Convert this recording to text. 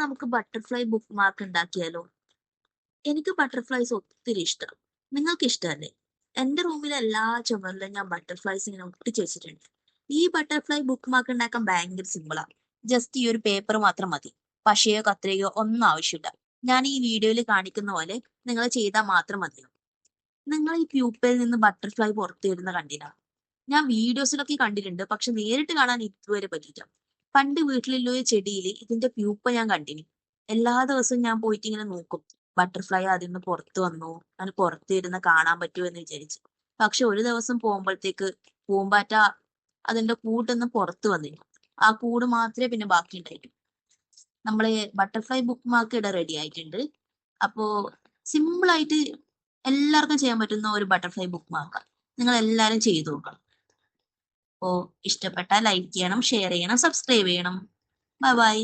നമുക്ക് butterfly book mark ഉണ്ടാക്കിയാലോ? എനിക്ക് ബട്ടർഫ്ലൈസ് ഒത്തിരി ഇഷ്ടം. നിങ്ങൾക്ക് ഇഷ്ടമല്ലേ? എന്റെ റൂമിലെ എല്ലാ ചുമരിലും ഞാൻ ബട്ടർഫ്ലൈസ് ഇങ്ങനെ ഒട്ടിച്ച് വെച്ചിട്ടുണ്ട്. ഈ ബട്ടർഫ്ലൈ ബുക്ക് മാർക്ക് ഉണ്ടാക്കാൻ ഭയങ്കര സിമ്പിളാ. ജസ്റ്റ് ഈ ഒരു പേപ്പർ മാത്രം മതി. പശയോ കത്രികയോ ഒന്നും ആവശ്യമില്ല. ഞാൻ ഈ വീഡിയോയിൽ കാണിക്കുന്ന പോലെ നിങ്ങൾ ചെയ്താൽ മാത്രം മതി. നിങ്ങൾ ഈ പ്യൂപ്പയിൽ നിന്ന് ബട്ടർഫ്ലൈ പുറത്തു വരുന്ന കണ്ടില്ല? ഞാൻ വീഡിയോസിലൊക്കെ കണ്ടിട്ടുണ്ട്, പക്ഷെ നേരിട്ട് കാണാൻ ഇതുവരെ പറ്റിയില്ല. പണ്ട് വീട്ടിലുള്ള ഒരു ചെടിയിൽ ഇതിന്റെ പ്യൂപ്പ ഞാൻ കണ്ടിന്. എല്ലാ ദിവസവും ഞാൻ പോയിട്ട് ഇങ്ങനെ നോക്കും, ബട്ടർഫ്ലൈ അതിൽ നിന്ന് പുറത്തു വന്നു, അതിന് പുറത്ത് ഇരുന്ന് കാണാൻ പറ്റുമോ എന്ന് വിചാരിച്ചു. പക്ഷെ ഒരു ദിവസം പോകുമ്പോഴത്തേക്ക് പൂമ്പാറ്റ അതിന്റെ കൂട്ടൊന്ന് പുറത്തു വന്നില്ല. ആ കൂട് മാത്രമേ പിന്നെ ബാക്കി ഉണ്ടായിട്ടു. നമ്മള് ബട്ടർഫ്ലൈ ബുക്ക് മാർക്ക് ഇവിടെ റെഡി ആയിട്ടുണ്ട്. അപ്പോ സിമ്പിൾ ആയിട്ട് എല്ലാവർക്കും ചെയ്യാൻ പറ്റുന്ന ഒരു ബട്ടർഫ്ലൈ ബുക്ക് മാർക്ക് നിങ്ങൾ എല്ലാവരും ചെയ്തു നോക്കണം. അപ്പോൾ ഇഷ്ടപ്പെട്ടാൽ ലൈക്ക് ചെയ്യണം, ഷെയർ ചെയ്യണം, സബ്സ്ക്രൈബ് ചെയ്യണം. Bye bye.